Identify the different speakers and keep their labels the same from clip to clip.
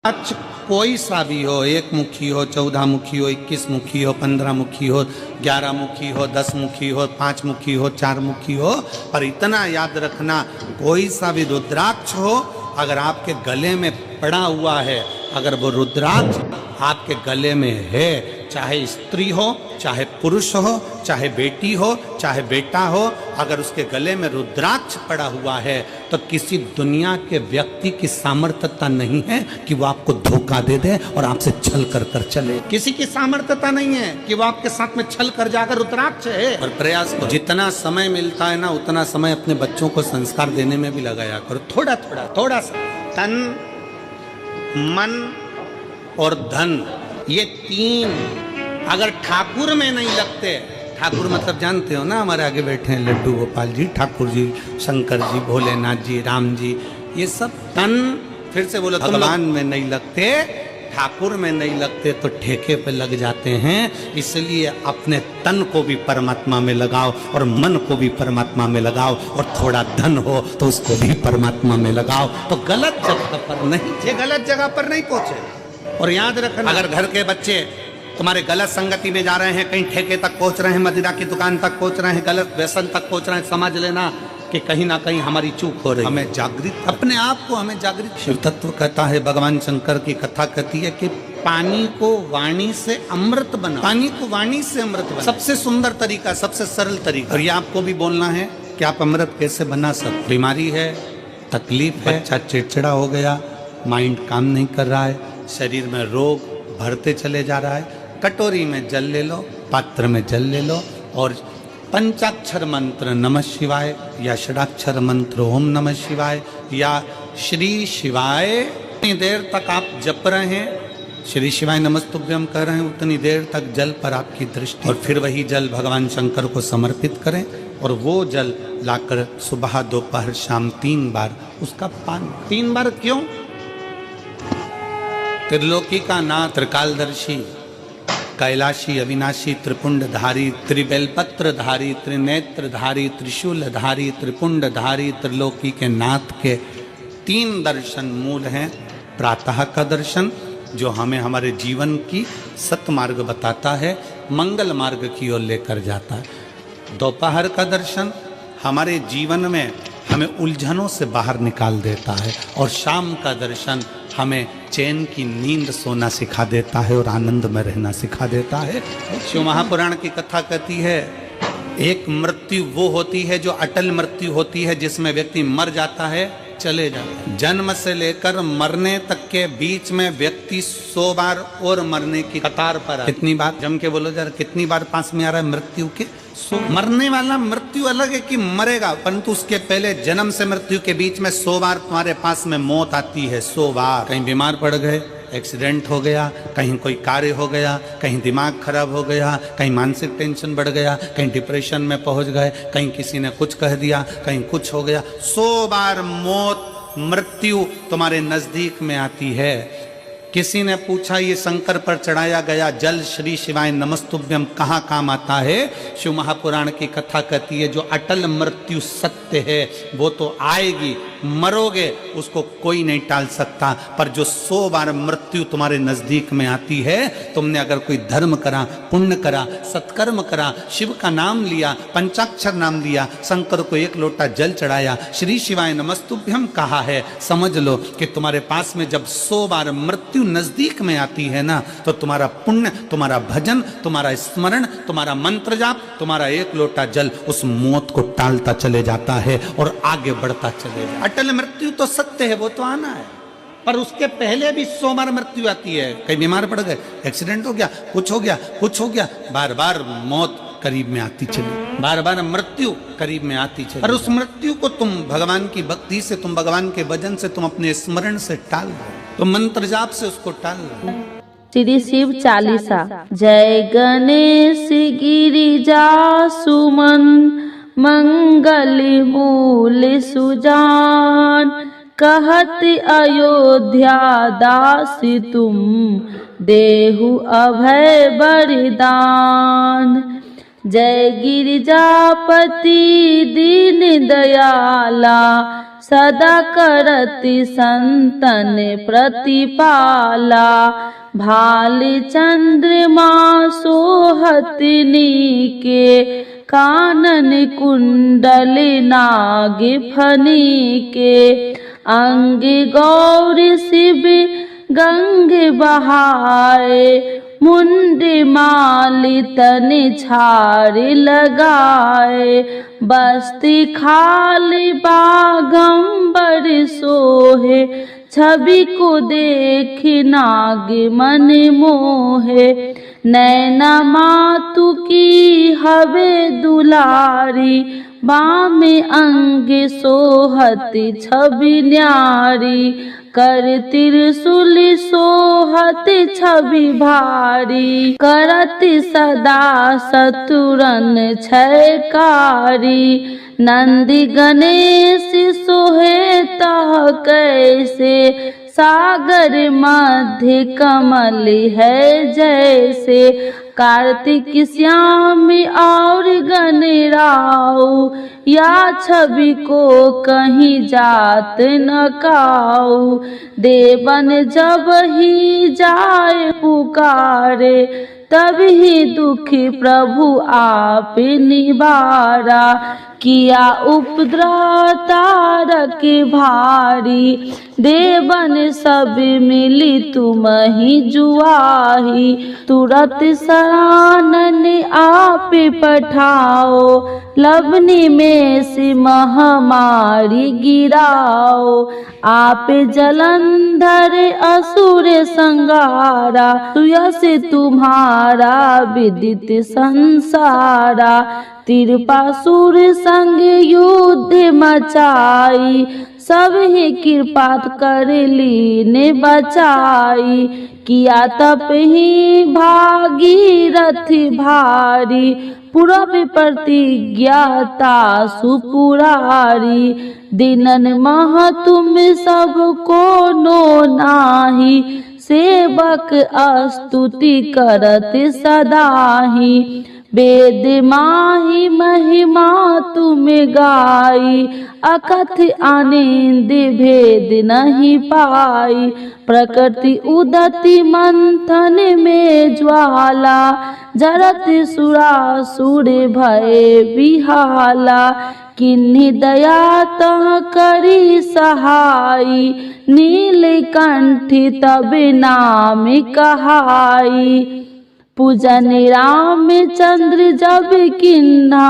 Speaker 1: रुद्राक्ष कोई सा भी हो, 1 मुखी हो, 14 मुखी हो, 21 मुखी हो, 15 मुखी हो, 11 मुखी हो, 10 मुखी हो, 5 मुखी हो, 4 मुखी हो, पर इतना याद रखना कोई सा भी रुद्राक्ष हो, अगर आपके गले में पड़ा हुआ है, अगर वो रुद्राक्ष आपके गले में है, चाहे स्त्री हो, चाहे पुरुष हो, चाहे बेटी हो, चाहे बेटा हो, अगर उसके गले में रुद्राक्ष पड़ा हुआ है तो किसी दुनिया के व्यक्ति की सामर्थ्यता नहीं है कि वो आपको धोखा दे दे और आपसे छल कर कर चले। किसी की सामर्थ्यता नहीं है कि वो आपके साथ में छल कर जाकर रुद्राक्ष है। और प्रयास करो, जितना समय मिलता है ना उतना समय अपने बच्चों को संस्कार देने में भी लगाया करो। थोड़ा थोड़ा थोड़ा सा तन मन और धन, ये 3 अगर ठाकुर में नहीं लगते, ठाकुर मतलब जानते हो ना, हमारे आगे बैठे हैं लड्डू गोपाल जी, ठाकुर जी, शंकर जी, भोलेनाथ जी, राम जी, ये सब तन, फिर से बोलो, भगवान में नहीं लगते, ठाकुर में नहीं लगते तो ठेके पे लग जाते हैं। इसलिए अपने तन को भी परमात्मा में लगाओ और मन को भी परमात्मा में लगाओ, और थोड़ा धन हो तो उसको भी परमात्मा में लगाओ, तो गलत जगह पर नहीं, ये गलत जगह पर नहीं पहुंचे। और याद रखना, अगर घर के बच्चे तुम्हारे गलत संगति में जा रहे हैं, कहीं ठेके तक पहुंच रहे हैं, मदिरा की दुकान तक पहुंच रहे हैं, गलत व्यसन तक पहुंच रहे हैं, समझ लेना कि कहीं ना कहीं हमारी चूक हो रही है। हमें जागृत, अपने आप को हमें जागृत। शिव तत्व कहता है, भगवान शंकर की कथा कहती है कि पानी को वाणी से अमृत बना, पानी को वाणी से अमृत बना, सबसे सुंदर तरीका, सबसे सरल तरीका। और ये आपको भी बोलना है कि आप अमृत कैसे बना सकते। बीमारी है, तकलीफ है, बच्चा चिड़चिड़ा हो गया, माइंड काम नहीं कर रहा है, शरीर में रोग बढ़ते चले जा रहा है, कटोरी में जल ले लो, पात्र में जल ले लो, और पंचाक्षर मंत्र नमः शिवाय या षडाक्षर मंत्र ओम नमः शिवाय या श्री शिवाय, उतनी देर तक आप जप रहे हैं, श्री शिवाय नमस्तुभ्यम कर रहे हैं, उतनी देर तक जल पर आपकी दृष्टि, और फिर वही जल भगवान शंकर को समर्पित करें, और वो जल लाकर सुबह दोपहर शाम 3 बार उसका पान। 3 बार क्यों? त्रिलोकी का नाथ, त्रिकालदर्शी, कैलाशी, अविनाशी, त्रिपुंडधारी, त्रिबेलपत्रधारी, त्रिनेत्रधारी, त्रिशूलधारी, त्रिपुंडधारी, त्रिलोकी के नाथ के 3 दर्शन मूल हैं। प्रातः का दर्शन जो हमें हमारे जीवन की सत्मार्ग बताता है, मंगल मार्ग की ओर लेकर जाता है। दोपहर का दर्शन हमारे जीवन में हमें उलझनों से बाहर निकाल देता है, और शाम का दर्शन हमें चैन की नींद सोना सिखा देता है और आनंद में रहना सिखा देता है। शिव महापुराण की कथा कहती है, एक मृत्यु वो होती है जो अटल मृत्यु होती है, जिसमें व्यक्ति मर जाता है, चले जाता है। जन्म से लेकर मरने तक के बीच में व्यक्ति 100 बार और मरने की कतार पर। कितनी बार? जम के बोलो जरा, कितनी बार पास में आ रहा है मृत्यु के? मरने वाला मृत्यु अलग है कि मरेगा, परंतु उसके पहले जन्म से मृत्यु के बीच में 100 बार तुम्हारे पास में मौत आती है। 100 बार। कहीं बीमार पड़ गए, एक्सीडेंट हो गया, कहीं कोई कार्य हो गया, कहीं दिमाग खराब हो गया, कहीं मानसिक टेंशन बढ़ गया, कहीं डिप्रेशन में पहुंच गए, कहीं किसी ने कुछ कह दिया, कहीं कुछ हो गया। 100 बार मौत, मृत्यु तुम्हारे नजदीक में आती है। किसी ने पूछा, ये शंकर पर चढ़ाया गया जल श्री शिवाय नमस्तुभ्यम कहाँ काम आता है? शिव महापुराण की कथा कहती है, जो अटल मृत्यु सत्य है वो तो आएगी, मरोगे उसको कोई नहीं टाल सकता, पर जो 100 बार मृत्यु तुम्हारे नजदीक में आती है, तुमने अगर कोई धर्म करा, पुण्य करा, सत्कर्म करा, शिव का नाम लिया, पंचाक्षर नाम लिया, शंकर को 1 लोटा जल चढ़ाया, श्री शिवाय नमस्तुभ्यम कहा है, समझ लो कि तुम्हारे पास में जब 100 बार मृत्यु नजदीक में आती है ना, तो तुम्हारा पुण्य, तुम्हारा भजन, तुम्हारा स्मरण, तुम्हारा मंत्र जाप, तुम्हारा 1 लोटा जल उस मौत को टालता चले जाता है और आगे बढ़ता चले जाता है। अटल मृत्यु तो सत्य है, वो तो आना है, पर उसके पहले भी 100 बार मृत्यु आती है। कहीं बीमार पड़ गए, एक्सीडेंट हो गया, कुछ हो गया, कुछ हो गया, बार बार मौत करीब में आती चली, बार बार मृत्यु करीब में आती चली, और उस मृत्यु को तुम भगवान की भक्ति से, तुम भगवान के भजन से, तुम अपने स्मरण से टाल दो, तो मंत्र जाप से उसको टाल दो।
Speaker 2: श्री शिव चालीसा। जय गणेश गिरिजा सुमन, मंगल मूल सुजान, कहत अयोध्या दास तुम, देहु अभय वरदान। जय गिरिजापति दीन दयाला, सदा करति संतन प्रतिपाला। भालि चंद्रमा सोहत नीके, कानन कुंडल नाग फनीके। अंग गौरी शिव गंग बहाए, मुंड माली तन छाड़ लगाए। बस्ती खाली बागंबर सोहे, छवि को देख नाग मन मोहे। नैना मातु की हवे दुलारी, बामे अंग सोहत छवि न्यारी। कर त्रिशूल सोहत छवि भारी, करत सदा शत्रुरन छयकारी। नंदी गणेश सोहे तह कैसे, सागर मध्य कमल है जैसे। कार्तिक श्याम और गणराऊ, या छवि को कहीं जात न काऊ। देवन जब ही जाए पुकारे, तभी दुखी प्रभु आप निवारा। किया उपद्रव तारक भारी, देवन सब मिली तुम ही जुआही। तुरत शरणन आप पठाओ, लवनी में से महामारी गिराओ। आप जलंधर असुर संगारा, सुयस तुम्हारा विदित संसारा। तिरपासुर संग युद्ध मचाई, सब ही कृपा कर लीने बचाई। किया तप ही भागीरथ भारी, पूरब प्रतिज्ञाता सुपुरारी। दिनन मह तुम सब को नो नाही, सेवक स्तुति करत सदाही। वेद माही महिमा तुम गाई, अकथ आनंद भेद नहीं पाई। प्रकृति उदति मंथन में ज्वाला, जरत सुरासुर भय बिहाला। किन्हीं दया तह करी सहाई, नीलकंठ तब नाम कहाई। पूजन रामचंद्र जब किन्हा,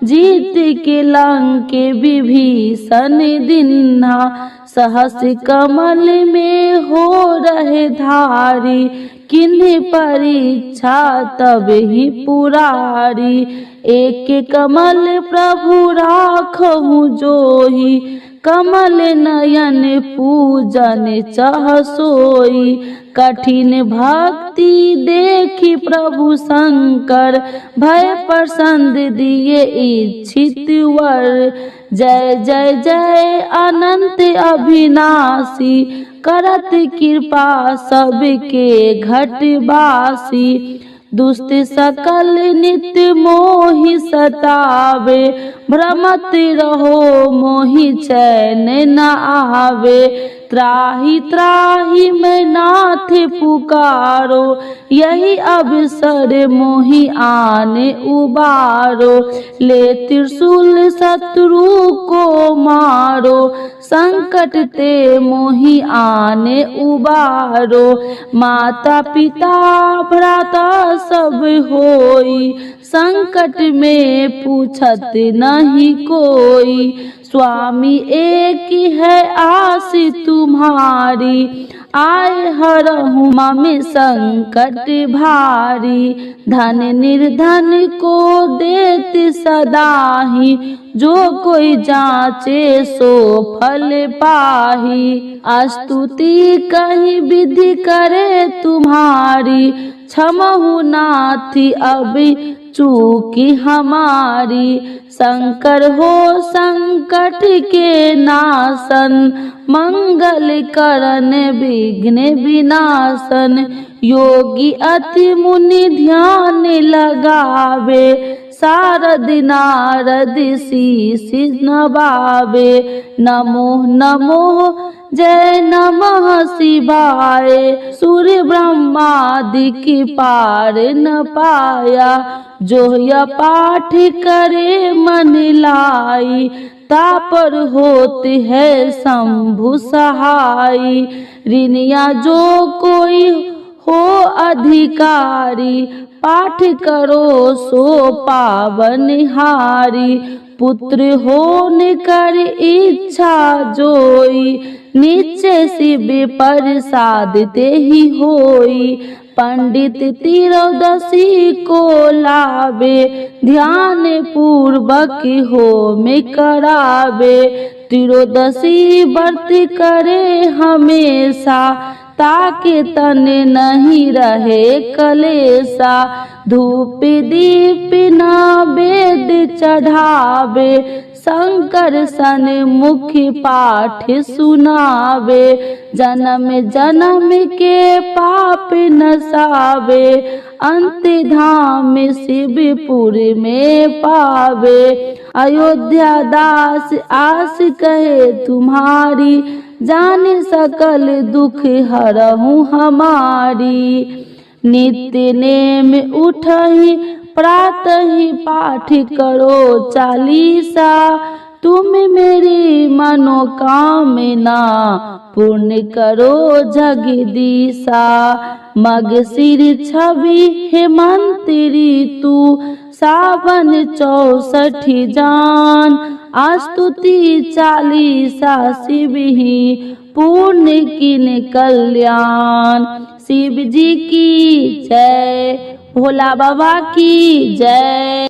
Speaker 2: जीत के लंक विभीषण दिन्हा। सहस कमल में हो रहे धारी, किन्हीं परीक्षा तब ही पुरारी। एक कमल प्रभु राखहु जोही, कमल नयन पूजन चह सोई। कठिन भक्ति देखी प्रभु शंकर, भय प्रसन्न दिए इच्छित वर। जय जय जय अनंत अविनाशी, करत कृपा सबके घटवासी। दुष्ट सकल नित्य मोहि सतावे, भ्रमत रहो मोहि चैन न आवे। त्राहि त्राहि मैं नाथ पुकारो, यही अवसर मोहि आने उबारो। ले त्रिशूल शत्रु को मारो, संकट ते मोहि आने उबारो। माता पिता भ्राता सब होई, संकट में पूछत नहीं कोई। स्वामी एक है आस तुम्हारी, आए हरहु मम संकट भारी। धन निर्धन को देत सदाही, जो कोई जाचे सो फल पाही। स्तुति कहीं विधि करे तुम्हारी, क्षमहु नाथी अब चूकी हमारी। शंकर हो संकट के नाशन, मंगल करन विघ्न विनाशन। योगी अति मुनि ध्यान लगावे, शारद नारद शीश नवावे। नमो नमो जय नमः शिवाय। सूर्य ब्रह्मादि की पार न पाया। जो यह पाठ करे मन लाई। तापर होते है शंभु सहाय। ऋणिया जो कोई हो अधिकारी। पाठ करो सो पावनहारी। पुत्र होने कर इच्छा जोई। नीचे शिव प्रसाद ते ही होई। पंडित त्रयोदशी को लावे। ध्यान पूर्वक होम करावे। त्रयोदशी व्रत करे हमेशा। ताकि तन नहीं रहे कलेसा। धूप दीप नैवेद्य चढ़ावे। शंकर सन मुखी पाठ सुनावे। जन्म जन्म के पाप नसावे। अंत धाम शिवपुर में पावे। अयोध्या दास आस कहे तुम्हारी। जाने सकल दुख हरहूँ हमारी। नित्य नेम उठहि प्रातः पाठ करो चालीसा। तुम मेरी मनोकामना पूर्ण करो जगदीशा। मगशिर छवि हेमंत ऋतु। सावन 64 जान। स्तुति चालीसा शिव ही पूर्ण किन कल्याण। शिव जी की जय। भोला बाबा की जय।